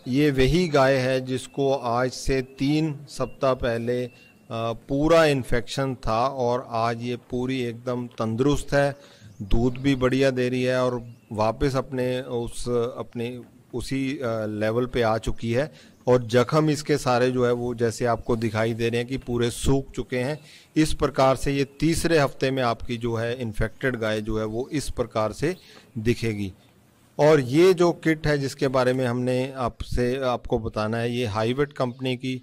ये वही गाय है जिसको आज से 3 सप्ताह पहले पूरा इन्फेक्शन था और आज ये पूरी एकदम तंदुरुस्त है, दूध भी बढ़िया दे रही है और वापस अपने उसी लेवल पे आ चुकी है। और जख्म इसके सारे जो है वो जैसे आपको दिखाई दे रहे हैं कि पूरे सूख चुके हैं। इस प्रकार से ये तीसरे हफ्ते में आपकी जो है इन्फेक्टेड गाय जो है वो इस प्रकार से दिखेगी। और ये जो किट है जिसके बारे में हमने आपको बताना है, ये हाईवेट कंपनी की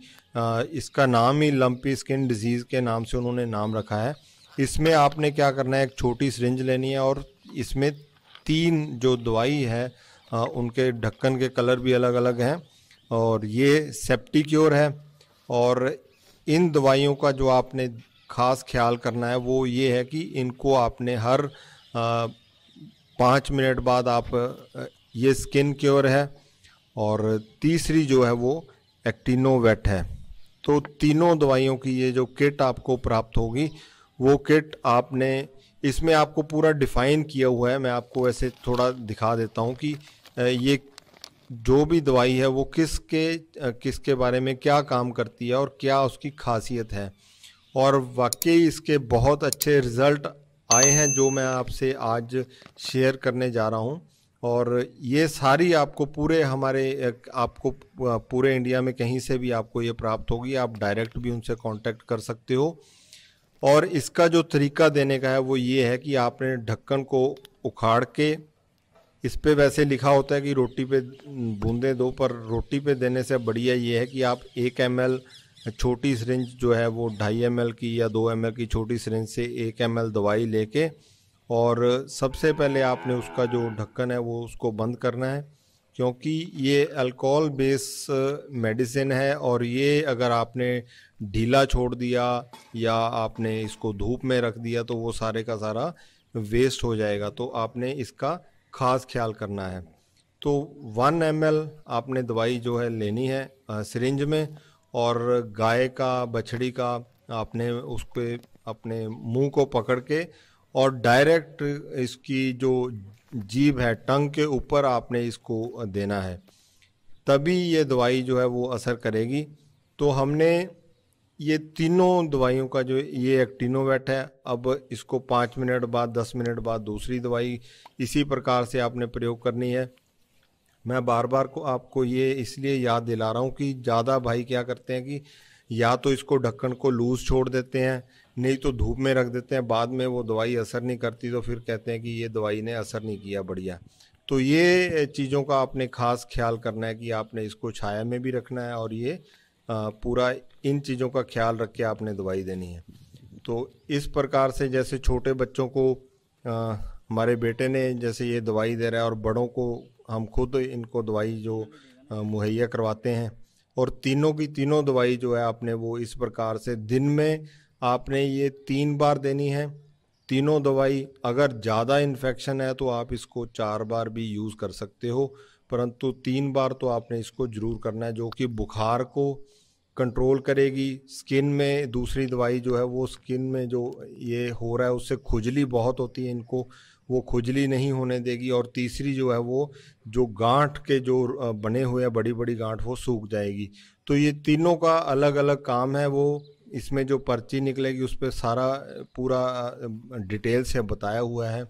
इसका नाम ही लंपी स्किन डिजीज़ के नाम से उन्होंने नाम रखा है। इसमें आपने क्या करना है, एक छोटी सिरिंज लेनी है और इसमें 3 जो दवाई है उनके ढक्कन के कलर भी अलग अलग हैं और ये सेप्टिक्योर है। और इन दवाइयों का जो आपने ख़ास ख्याल करना है वो ये है कि इनको आपने हर 5 मिनट बाद ये स्किन क्योर है और तीसरी जो है वो एक्टिनोवेट है। तो तीनों दवाइयों की ये जो किट आपको प्राप्त होगी वो किट आपने इसमें आपको पूरा डिफ़ाइन किया हुआ है। मैं आपको ऐसे थोड़ा दिखा देता हूँ कि ये जो भी दवाई है वो किसके बारे में क्या काम करती है और क्या उसकी खासियत है। और वाकई इसके बहुत अच्छे रिज़ल्ट आए हैं जो मैं आपसे आज शेयर करने जा रहा हूं। और ये सारी आपको आपको पूरे इंडिया में कहीं से भी आपको ये प्राप्त होगी, आप डायरेक्ट भी उनसे कांटेक्ट कर सकते हो। और इसका जो तरीका देने का है वो ये है कि आपने ढक्कन को उखाड़ के, इस पे वैसे लिखा होता है कि रोटी पे बूंदे दो, पर रोटी पे देने से बढ़िया ये है कि आप 1 ml छोटी सिरिंज जो है वो 2.5 ml की या 2 ml की छोटी सिरिंज से 1 ml दवाई लेके और सबसे पहले आपने उसका जो ढक्कन है वो उसको बंद करना है, क्योंकि ये अल्कोहल बेस मेडिसिन है और ये अगर आपने ढीला छोड़ दिया या आपने इसको धूप में रख दिया तो वो सारे का सारा वेस्ट हो जाएगा। तो आपने इसका ख़ास ख्याल करना है। तो 1 ml आपने दवाई जो है लेनी है सिरिंज में, और गाय का बछड़ी का आपने उसको अपने मुंह को पकड़ के और डायरेक्ट इसकी जो जीभ है टंग के ऊपर आपने इसको देना है, तभी ये दवाई जो है वो असर करेगी। तो हमने ये तीनों दवाइयों का जो ये एक्टिनोवेट है, अब इसको 5 मिनट बाद 10 मिनट बाद दूसरी दवाई इसी प्रकार से आपने प्रयोग करनी है। मैं बार बार को आपको ये इसलिए याद दिला रहा हूँ कि ज़्यादा भाई क्या करते हैं कि या तो इसको ढक्कन को लूज़ छोड़ देते हैं, नहीं तो धूप में रख देते हैं, बाद में वो दवाई असर नहीं करती तो फिर कहते हैं कि ये दवाई ने असर नहीं किया बढ़िया। तो ये चीज़ों का आपने ख़ास ख्याल करना है कि आपने इसको छाया में भी रखना है और ये पूरा इन चीज़ों का ख्याल रख के आपने दवाई देनी है। तो इस प्रकार से जैसे छोटे बच्चों को हमारे बेटे ने जैसे ये दवाई दे रहा है और बड़ों को हम खुद इनको दवाई जो मुहैया करवाते हैं, और तीनों की तीनों दवाई जो है आपने वो इस प्रकार से दिन में आपने ये 3 बार देनी है। तीनों दवाई, अगर ज़्यादा इन्फेक्शन है तो आप इसको 4 बार भी यूज़ कर सकते हो, परंतु 3 बार तो आपने इसको ज़रूर करना है, जो कि बुखार को कंट्रोल करेगी। स्किन में दूसरी दवाई जो है वो स्किन में जो ये हो रहा है उससे खुजली बहुत होती है, इनको वो खुजली नहीं होने देगी। और तीसरी जो है वो जो गांठ के जो बने हुए हैं बड़ी बड़ी गांठ वो सूख जाएगी। तो ये तीनों का अलग अलग काम है। वो इसमें जो पर्ची निकलेगी उस पर सारा पूरा डिटेल से बताया हुआ है।